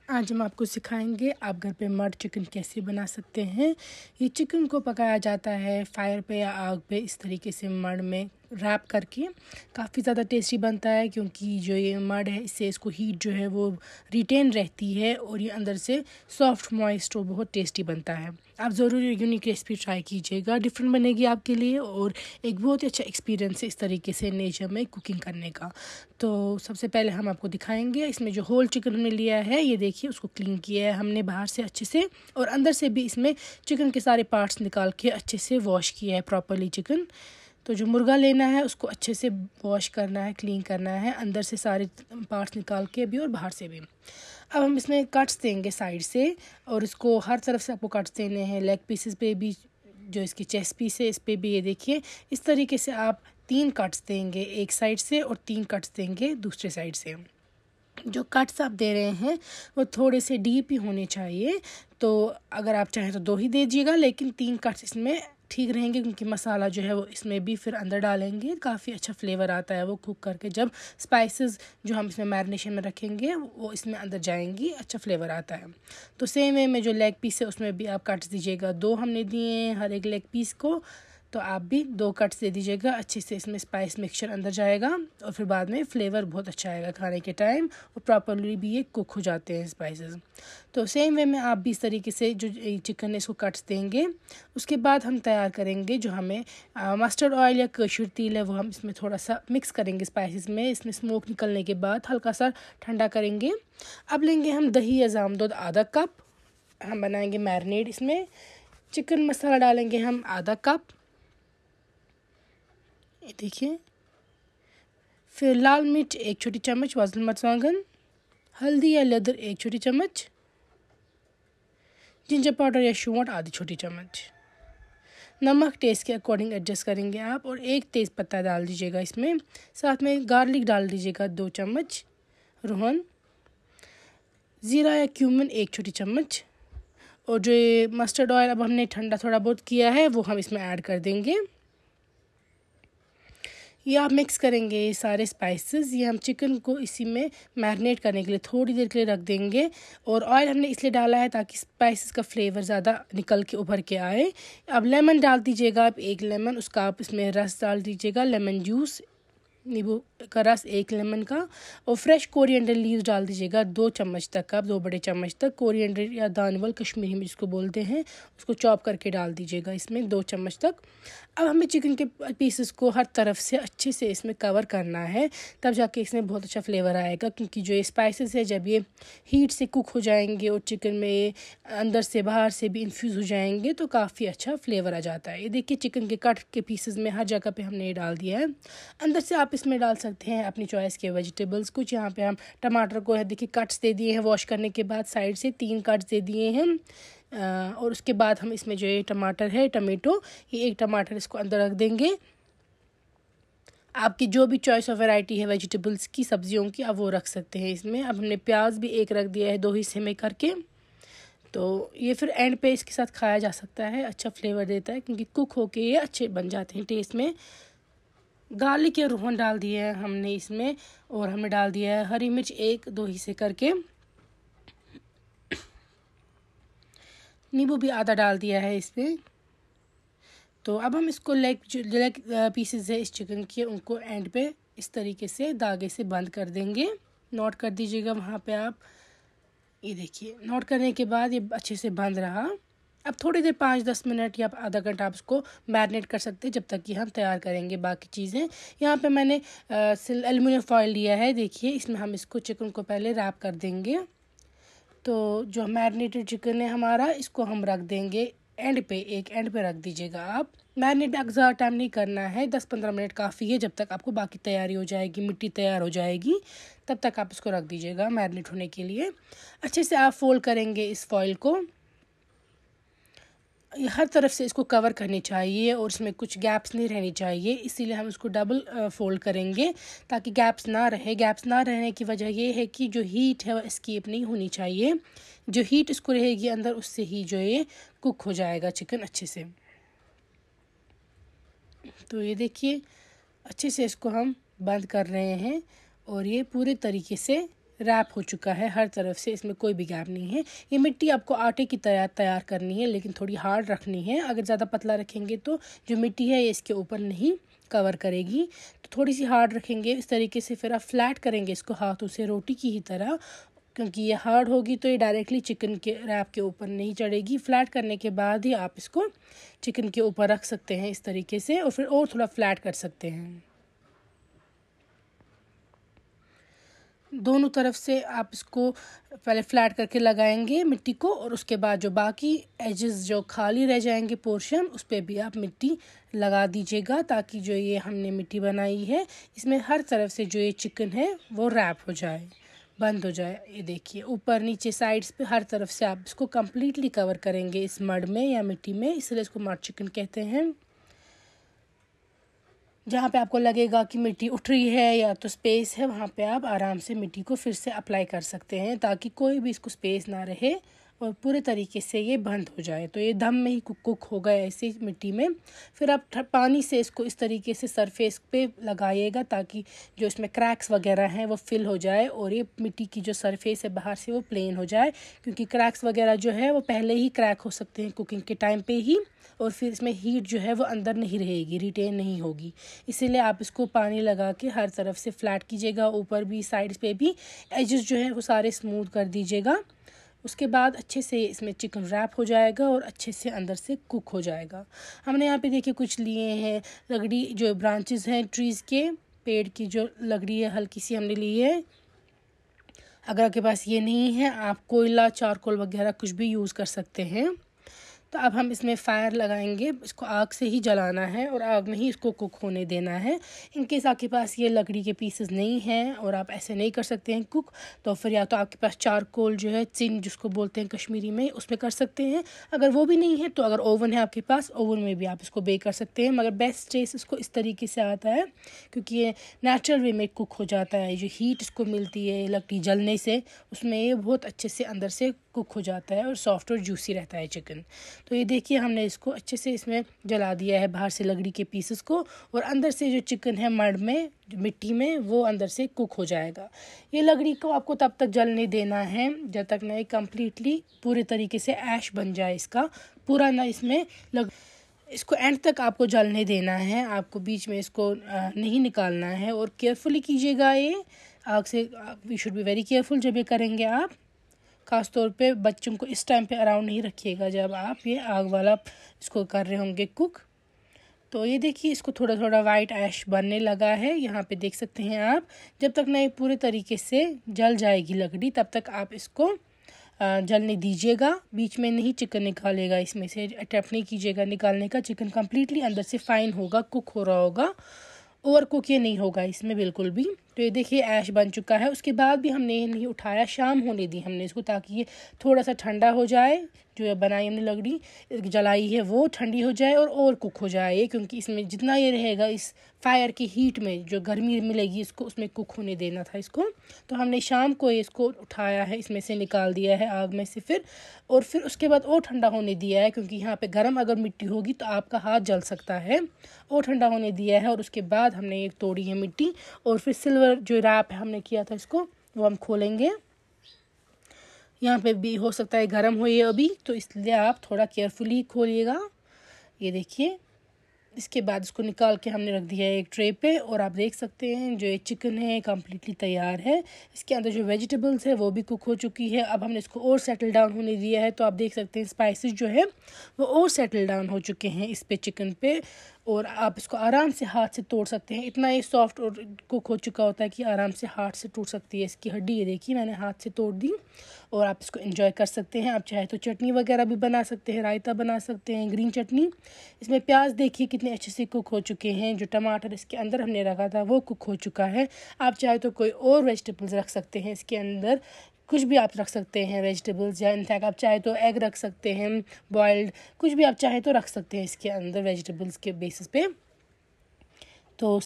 आज हम आपको सिखाएंगे आप घर पे मड चिकन कैसे बना सकते हैं। ये चिकन को पकाया जाता है फायर पे या आग पे, इस तरीके से मड में रैप करके। काफ़ी ज़्यादा टेस्टी बनता है क्योंकि जो ये मड है इससे इसको हीट जो है वो रिटेन रहती है और ये अंदर से सॉफ्ट मॉइस्ट और बहुत टेस्टी बनता है। आप ज़रूर यूनिक रेसिपी ट्राई कीजिएगा, डिफरेंट बनेगी आपके लिए और एक बहुत ही अच्छा एक्सपीरियंस है इस तरीके से नेचर में कुकिंग करने का। तो सबसे पहले हम आपको दिखाएंगे, इसमें जो होल चिकन हमने लिया है ये देखिए, उसको क्लीन किया है हमने बाहर से अच्छे से और अंदर से भी इसमें चिकन के सारे पार्ट्स निकाल के अच्छे से वॉश किया है प्रॉपर्ली चिकन। तो जो मुर्गा लेना है उसको अच्छे से वॉश करना है, क्लीन करना है, अंदर से सारे पार्ट्स निकाल के भी और बाहर से भी। अब हम इसमें कट्स देंगे साइड से और इसको हर तरफ से आपको कट्स देने हैं, लेग पीसेस पे भी, जो इसकी चेस्ट पीस है इस पे भी। ये देखिए इस तरीके से आप 3 कट्स देंगे एक साइड से और 3 कट्स देंगे दूसरे साइड से। जो कट्स आप दे रहे हैं वो थोड़े से डीप ही होने चाहिए, तो अगर आप चाहें तो 2 ही दे दीजिएगा, लेकिन 3 कट्स इसमें ठीक रहेंगे क्योंकि मसाला जो है वो इसमें भी फिर अंदर डालेंगे, काफ़ी अच्छा फ्लेवर आता है वो कुक करके। जब स्पाइसेस जो हम इसमें मैरिनेशन में रखेंगे वो इसमें अंदर जाएंगी, अच्छा फ्लेवर आता है। तो सेम वे में जो लेग पीस है उसमें भी आप कट्स दीजिएगा, 2 हमने दिए हैं हर एक लेग पीस को, तो आप भी 2 कट्स दे दीजिएगा। अच्छे से इसमें स्पाइस मिक्सचर अंदर जाएगा और फिर बाद में फ्लेवर बहुत अच्छा आएगा खाने के टाइम और प्रॉपरली भी ये कुक हो जाते हैं स्पाइसेस। तो सेम वे में आप भी इस तरीके से जो चिकन है इसको कट्स देंगे। उसके बाद हम तैयार करेंगे जो हमें मस्टर्ड ऑयल या कसूर तेल है वो हम इसमें थोड़ा सा मिक्स करेंगे स्पाइसेस में। इसमें स्मोक निकलने के बाद हल्का सा ठंडा करेंगे। अब लेंगे हम दही या जाम दूध आधा कप, हम बनाएंगे मैरिनेड इसमें। चिकन मसाला डालेंगे हम आधा कप, ये देखिए। फिर लाल मिर्च 1 छोटी चम्मच, वाजन मर्चांगन, हल्दी या लेदर 1 छोटी चम्मच, जिंजर पाउडर या शूंठ आधी छोटी चम्मच, नमक टेस्ट के अकॉर्डिंग एडजस्ट करेंगे आप, और 1 तेज़ पत्ता डाल दीजिएगा इसमें। साथ में गार्लिक डाल दीजिएगा 2 चम्मच, रोहन, ज़ीरा या क्यूमिन 1 छोटी चम्मच, और जो ये मस्टर्ड ऑयल अब हमने ठंडा थोड़ा बहुत किया है वो हम इसमें ऐड कर देंगे। ये आप मिक्स करेंगे ये सारे स्पाइसेस। ये हम चिकन को इसी में मैरिनेट करने के लिए थोड़ी देर के लिए रख देंगे, और ऑयल हमने इसलिए डाला है ताकि स्पाइसेस का फ्लेवर ज़्यादा निकल के उभर के आए। अब लेमन डाल दीजिएगा आप 1 लेमन, उसका आप इसमें रस डाल दीजिएगा, लेमन जूस, नींबू का रस 1 लेमन का, और फ्रेश कोरिएंडर लीव्स डाल दीजिएगा 2 चम्मच तक, आप 2 बड़े चम्मच तक। कोरिएंडर या दानवल कश्मीरी में जिसको बोलते हैं उसको चॉप करके डाल दीजिएगा इसमें 2 चम्मच तक। अब हमें चिकन के पीसेस को हर तरफ से अच्छे से इसमें कवर करना है, तब जाके इसमें बहुत अच्छा फ्लेवर आएगा, क्योंकि जो ये स्पाइसेस है जब ये हीट से कुक हो जाएंगे और चिकन में ये अंदर से बाहर से भी इन्फ्यूज़ हो जाएंगे तो काफ़ी अच्छा फ्लेवर आ जाता है। ये देखिए चिकन के कट के पीसेस में हर जगह पे हमने ये डाल दिया है। अंदर से आप इसमें डाल सकते हैं अपनी चॉइस के वेजिटेबल्स कुछ। यहाँ पे हम टमाटर को है देखिए कट्स दे दिए हैं, वॉश करने के बाद साइड से 3 कट्स दे दिए हैं। और उसके बाद हम इसमें जो ये टमाटर है, टमेटो, ये 1 टमाटर इसको अंदर रख देंगे। आपकी जो भी चॉइस ऑफ वैरायटी है वेजिटेबल्स की, सब्जियों की, आप वो रख सकते हैं इसमें। अब हमने प्याज भी 1 रख दिया है 2 हिस्से में करके। तो ये फिर एंड पे इसके साथ खाया जा सकता है, अच्छा फ्लेवर देता है क्योंकि कुक होके ये अच्छे बन जाते हैं टेस्ट में। गार्लिक या रोहन डाल दिया है हमने इसमें, और हमने डाल दिया है हरी मिर्च 1-2 हिस्से करके, नींबू भी आधा डाल दिया है इसमें। तो अब हम इसको लेग पीसेस है इस चिकन के, उनको एंड पे इस तरीके से धागे से बंद कर देंगे। नोट कर दीजिएगा वहाँ पे आप, ये देखिए नोट करने के बाद ये अच्छे से बंद रहा। अब थोड़ी देर 5-10 मिनट या आधा घंटा आप इसको मैरिनेट कर सकते हैं जब तक कि हम तैयार करेंगे बाकी चीज़ें। यहाँ पे मैंने एल्युमिनियम फॉयल लिया है, देखिए इसमें हम इसको चिकन को पहले रैप कर देंगे। तो जो मैरिनेटेड चिकन है हमारा, इसको हम रख देंगे एंड पे, एक एंड पे रख दीजिएगा आप। मैरिनेट ज़्यादा टाइम नहीं करना है, 10-15 मिनट काफ़ी है, जब तक आपको बाकी तैयारी हो जाएगी, मिट्टी तैयार हो जाएगी तब तक आप इसको रख दीजिएगा मैरिनेट होने के लिए। अच्छे से आप फोल्ड करेंगे इस फॉइल को, हर तरफ से इसको कवर करनी चाहिए और इसमें कुछ गैप्स नहीं रहनी चाहिए, इसीलिए हम इसको डबल फोल्ड करेंगे ताकि गैप्स ना रहे। गैप्स ना रहने की वजह ये है कि जो हीट है वो एस्केप नहीं होनी चाहिए, जो हीट इसको रहेगी अंदर उससे ही जो ये कुक हो जाएगा चिकन अच्छे से। तो ये देखिए अच्छे से इसको हम बंद कर रहे हैं और ये पूरे तरीके से रैप हो चुका है हर तरफ से, इसमें कोई भी गैप नहीं है। ये मिट्टी आपको आटे की तरह तैयार करनी है, लेकिन थोड़ी हार्ड रखनी है। अगर ज़्यादा पतला रखेंगे तो जो मिट्टी है ये इसके ऊपर नहीं कवर करेगी, तो थोड़ी सी हार्ड रखेंगे इस तरीके से। फिर आप फ्लैट करेंगे इसको हाथों से रोटी की ही तरह, क्योंकि ये हार्ड होगी तो ये डायरेक्टली चिकन के रैप के ऊपर नहीं चढ़ेगी। फ्लैट करने के बाद ही आप इसको चिकन के ऊपर रख सकते हैं इस तरीके से, और फिर और थोड़ा फ्लैट कर सकते हैं। दोनों तरफ से आप इसको पहले फ्लैट करके लगाएंगे मिट्टी को, और उसके बाद जो बाकी एजेस जो खाली रह जाएंगे पोर्शन, उस पर भी आप मिट्टी लगा दीजिएगा, ताकि जो ये हमने मिट्टी बनाई है इसमें हर तरफ से जो ये चिकन है वो रैप हो जाए, बंद हो जाए। ये देखिए ऊपर नीचे साइड्स पे हर तरफ से आप इसको कम्प्लीटली कवर करेंगे इस मड में या मिट्टी में, इसलिए इसको मड चिकन कहते हैं। जहाँ पे आपको लगेगा कि मिट्टी उठ रही है या तो स्पेस है, वहाँ पे आप आराम से मिट्टी को फिर से अप्लाई कर सकते हैं, ताकि कोई भी इसको स्पेस ना रहे और पूरे तरीके से ये बंद हो जाए। तो ये दम में ही कुक हो गया ऐसे मिट्टी में। फिर आप पानी से इसको इस तरीके से सरफेस पे लगाइएगा, ताकि जो इसमें क्रैक्स वगैरह हैं वो फिल हो जाए, और ये मिट्टी की जो सरफेस है बाहर से वो प्लेन हो जाए, क्योंकि क्रैक्स वगैरह जो है वो पहले ही क्रैक हो सकते हैं कुकिंग के टाइम पे ही, और फिर इसमें हीट जो है वो अंदर नहीं रहेगी, रिटेन नहीं होगी। इसीलिए आप इसको पानी लगा के हर तरफ से फ्लैट कीजिएगा, ऊपर भी साइड्स पे भी एजेस जो है वो सारे स्मूथ कर दीजिएगा। उसके बाद अच्छे से इसमें चिकन रैप हो जाएगा और अच्छे से अंदर से कुक हो जाएगा। हमने यहाँ पे देखिए कुछ लिए हैं लकड़ी, जो ब्रांचेस हैं ट्रीज़ के, पेड़ की जो लकड़ी है हल्की सी हमने ली है। अगर आपके पास ये नहीं है, आप कोयला चारकोल वगैरह कुछ भी यूज़ कर सकते हैं। तो अब हम इसमें फ़ायर लगाएंगे, इसको आग से ही जलाना है और आग में ही इसको कुक होने देना है। इनकेस आपके पास ये लकड़ी के पीसेस नहीं हैं और आप ऐसे नहीं कर सकते हैं कुक, तो फिर या तो आपके पास चारकोल जो है चिन जिसको बोलते हैं कश्मीरी में, उसमें कर सकते हैं। अगर वो भी नहीं है तो अगर ओवन है आपके पास, ओवन में भी आप इसको बेक कर सकते हैं। मगर बेस्ट टेस्ट इसको इस तरीके से आता है क्योंकि ये नेचुरल वे में कुक हो जाता है। जो हीट इसको मिलती है लकड़ी जलने से, उसमें ये बहुत अच्छे से अंदर से कुक हो जाता है और सॉफ्ट और जूसी रहता है चिकन। तो ये देखिए हमने इसको अच्छे से इसमें जला दिया है बाहर से लकड़ी के पीसेस को, और अंदर से जो चिकन है मड में मिट्टी में वो अंदर से कुक हो जाएगा। ये लकड़ी को आपको तब तक जलने देना है जब तक ना ये कम्प्लीटली पूरे तरीके से ऐश बन जाए इसका पूरा, ना इसमें इसको एंड तक आपको जलने देना है, आपको बीच में इसको नहीं निकालना है। और केयरफुली कीजिएगा ये आग से, we should be very careful जब ये करेंगे आप। ख़ास तौर पे बच्चों को इस टाइम पे अराउंड नहीं रखिएगा जब आप ये आग वाला इसको कर रहे होंगे कुक। तो ये देखिए इसको थोड़ा थोड़ा वाइट ऐश बनने लगा है, यहाँ पे देख सकते हैं आप। जब तक ना ये पूरे तरीके से जल जाएगी लकड़ी, तब तक आप इसको जलने दीजिएगा। बीच में नहीं चिकन निकालेगा, इसमें से अटेम्प्ट नहीं कीजिएगा निकालने का। चिकन कम्प्लीटली अंदर से फाइन होगा, कुक हो रहा होगा, ओवर कुक ये नहीं होगा इसमें बिल्कुल भी। तो ये देखिए ऐश बन चुका है। उसके बाद भी हमने ये नहीं उठाया, शाम होने दी हमने इसको, ताकि ये थोड़ा सा ठंडा हो जाए। जो बनाई हमने लकड़ी जलाई है वो ठंडी हो जाए और कुक हो जाए ये, क्योंकि इसमें जितना ये रहेगा इस फायर की हीट में जो गर्मी मिलेगी इसको, उसमें कुक होने देना था इसको। तो हमने शाम को ये इसको उठाया है, इसमें से निकाल दिया है आग में से फिर, और फिर उसके बाद और ठंडा होने दिया है, क्योंकि यहाँ पे गर्म अगर मिट्टी होगी तो आपका हाथ जल सकता है। और ठंडा होने दिया है और उसके बाद हमने एक तोड़ी है मिट्टी, और फिर सिल्वर जो रैप हमने किया था इसको वो हम खोलेंगे। यहाँ पे भी हो सकता है गर्म हो ये अभी, तो इसलिए आप थोड़ा केयरफुली खोलिएगा। ये देखिए इसके बाद इसको निकाल के हमने रख दिया है एक ट्रे पे, और आप देख सकते हैं जो ये चिकन है कम्प्लीटली तैयार है। इसके अंदर जो वेजिटेबल्स है वो भी कुक हो चुकी है। अब हमने इसको और सेटल डाउन होने दिया है, तो आप देख सकते हैं स्पाइसेस जो है वो और सेटल डाउन हो चुके हैं इस पे चिकन पे, और आप इसको आराम से हाथ से तोड़ सकते हैं। इतना ये सॉफ्ट और कुक हो चुका होता है कि आराम से हाथ से टूट सकती है इसकी हड्डी। ये देखिए मैंने हाथ से तोड़ दी, और आप इसको एंजॉय कर सकते हैं। आप चाहे तो चटनी वगैरह भी बना सकते हैं, रायता बना सकते हैं, ग्रीन चटनी। इसमें प्याज देखिए कितने अच्छे से कुक हो चुके हैं, जो टमाटर इसके अंदर हमने रखा था वो कुक हो चुका है। आप चाहे तो कोई और वेजिटेबल्स रख सकते हैं इसके अंदर, कुछ भी आप रख सकते हैं वेजिटेबल्स, या इनफैक्ट आप चाहे तो एग रख सकते हैं बॉइल्ड, कुछ भी आप चाहे तो रख सकते हैं इसके अंदर वेजिटेबल्स के बेसिस पे। तो